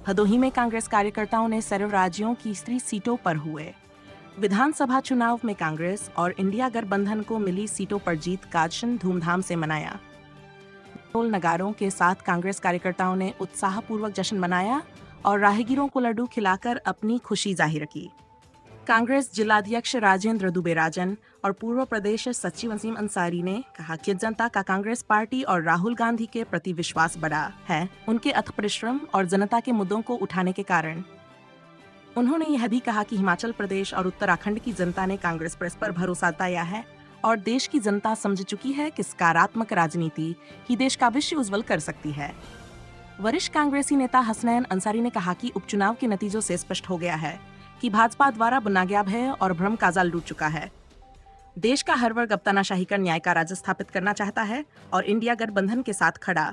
भदोही में कांग्रेस कार्यकर्ताओं ने सर्व राज्यों की 30 सीटों पर हुए विधानसभा चुनाव में कांग्रेस और इंडिया गठबंधन को मिली सीटों पर जीत का जश्न धूमधाम से मनाया। ढोल नगारों के साथ कांग्रेस कार्यकर्ताओं ने उत्साहपूर्वक जश्न मनाया और राहगीरों को लड्डू खिलाकर अपनी खुशी जाहिर की। कांग्रेस जिलाध्यक्ष राजेंद्र दुबे राजन और पूर्व प्रदेश सचिव वसीम अंसारी ने कहा कि जनता का कांग्रेस पार्टी और राहुल गांधी के प्रति विश्वास बढ़ा है, उनके अथक परिश्रम और जनता के मुद्दों को उठाने के कारण। उन्होंने यह भी कहा कि हिमाचल प्रदेश और उत्तराखंड की जनता ने कांग्रेस पर भरोसा जताया है और देश की जनता समझ चुकी है कि सकारात्मक राजनीति ही देश का भविष्य उज्जवल कर सकती है। वरिष्ठ कांग्रेसी नेता हसनैन अंसारी ने कहा कि उपचुनाव के नतीजों से स्पष्ट हो गया है कि भाजपा द्वारा बुना गया भय और भ्रम का जाल टूट चुका है। देश का हर वर्ग अब तानाशाही कर न्याय का राज स्थापित करना चाहता है और इंडिया गठबंधन के साथ खड़ा।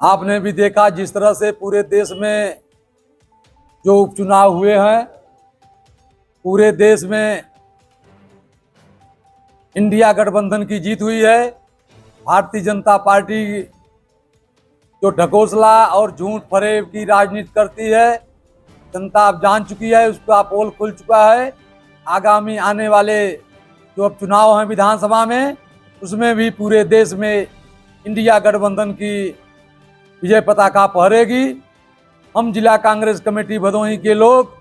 आपने भी देखा जिस तरह से पूरे देश में जो उपचुनाव हुए हैं, पूरे देश में इंडिया गठबंधन की जीत हुई है। भारतीय जनता पार्टी जो ढकोसला और झूठ फरेब की राजनीति करती है, जनता अब जान चुकी है, उसका पोल खुल चुका है। आगामी आने वाले जो अब चुनाव हैं विधानसभा में, उसमें भी पूरे देश में इंडिया गठबंधन की विजय पताका फहरेगी। हम जिला कांग्रेस कमेटी भदोही के लोग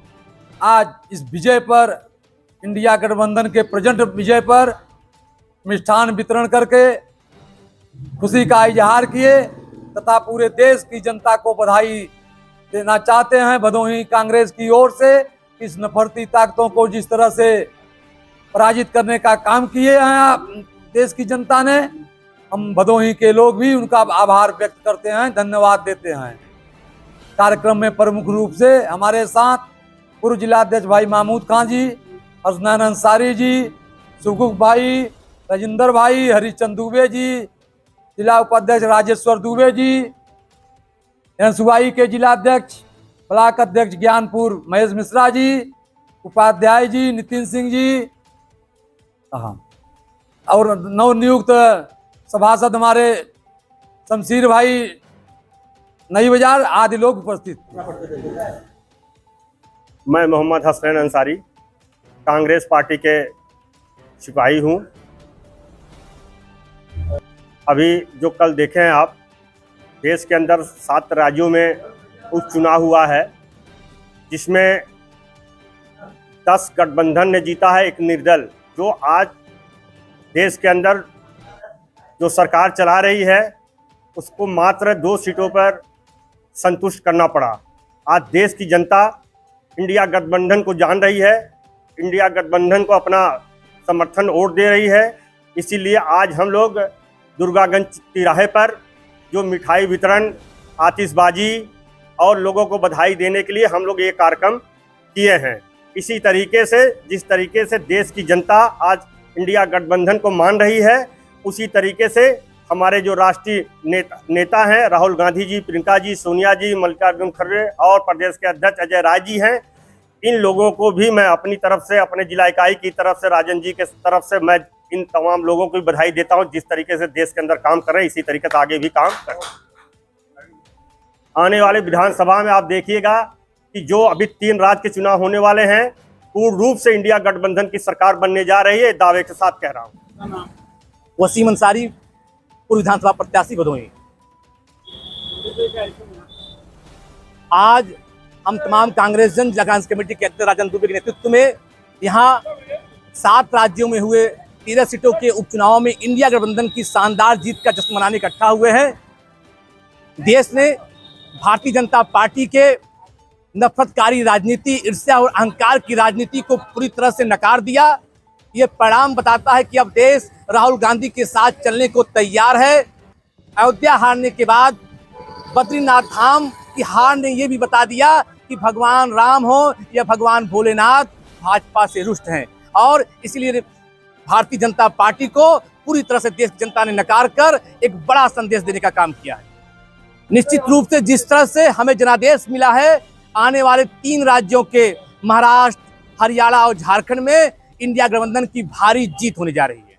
आज इस विजय पर, इंडिया गठबंधन के प्रेजेंट विजय पर मिष्ठान वितरण करके खुशी का इजहार किए तथा पूरे देश की जनता को बधाई देना चाहते हैं। भदोही कांग्रेस की ओर से इस नफरती ताकतों को जिस तरह से पराजित करने का काम किए हैं देश की जनता ने, हम भदोही के लोग भी उनका आभार व्यक्त करते हैं, धन्यवाद देते हैं। कार्यक्रम में प्रमुख रूप से हमारे साथ पूर्व जिलाध्यक्ष भाई महमूद खान जी, हसनैन अंसारी जी, सुगुक भाई, राजेंद्र भाई, हरिचंद दुबे जी, जिला उपाध्यक्ष राजेश्वर दुबे जी, एनसुआई के जिलाध्यक्ष ब्लॉक अध्यक्ष ज्ञानपुर महेश मिश्रा जी, उपाध्याय जी नितिन सिंह जी, और नवनियुक्त सभासद हमारे शमशीर भाई नई बाजार आदि लोग उपस्थित। मैं मोहम्मद हसनैन अंसारी कांग्रेस पार्टी के सिपाही हूं। अभी जो कल देखे हैं आप, देश के अंदर 7 राज्यों में उपचुनाव हुआ है, जिसमें 10 गठबंधन ने जीता है, एक निर्दल। जो आज देश के अंदर जो सरकार चला रही है उसको मात्र 2 सीटों पर संतुष्ट करना पड़ा। आज देश की जनता इंडिया गठबंधन को जान रही है, इंडिया गठबंधन को अपना समर्थन वोट दे रही है। इसीलिए आज हम लोग दुर्गागंज तिराहे पर जो मिठाई वितरण, आतिशबाजी और लोगों को बधाई देने के लिए हम लोग ये कार्यक्रम किए हैं। इसी तरीके से जिस तरीके से देश की जनता आज इंडिया गठबंधन को मान रही है, उसी तरीके से हमारे जो राष्ट्रीय नेता हैं राहुल गांधी जी, प्रियंका जी, सोनिया जी, मल्लिकार्जुन खड़गे और प्रदेश के अध्यक्ष अजय राय जी हैं, इन लोगों को भी मैं अपनी तरफ से, अपने जिला इकाई की तरफ से, राजन जी के तरफ से मैं इन तमाम लोगों को भी बधाई देता हूं। जिस तरीके से देश के अंदर काम कर रहे हैं, इसी तरीके से आगे भी काम करें। आने वाले विधानसभा में आप देखिएगा कि जो अभी 3 राज्य के चुनाव होने वाले हैं, पूर्ण रूप से इंडिया गठबंधन की सरकार बनने जा रही है, दावे के साथ कह रहा हूँ। वसीम अंसारी, पूर्व विधानसभा प्रत्याशी भदोही। आज हम तमाम कांग्रेस जन जिला कांग्रेस कमेटी के अध्यक्ष राजन दुबे के नेतृत्व में यहाँ 7 राज्यों में हुए 13 सीटों के उपचुनाव में इंडिया गठबंधन की शानदार जीत का जश्न मनाने इकट्ठा हुए हैं। देश ने भारतीय जनता पार्टी के नफरतकारी राजनीति, ईर्ष्या और अहंकार की राजनीति को पूरी तरह से नकार दिया। ये परिणाम बताता है कि अब देश राहुल गांधी के साथ चलने को तैयार है। अयोध्या हारने के बाद बद्रीनाथ धाम की हार ने ये भी बता दिया कि भगवान राम हो या भगवान भोलेनाथ भाजपा से रुष्ट हैं, और इसलिए भारतीय जनता पार्टी को पूरी तरह से देश की जनता ने नकार कर एक बड़ा संदेश देने का काम किया है। निश्चित रूप से जिस तरह से हमें जनादेश मिला है, आने वाले 3 राज्यों के महाराष्ट्र, हरियाणा और झारखंड में इंडिया गठबंधन की भारी जीत होने जा रही है।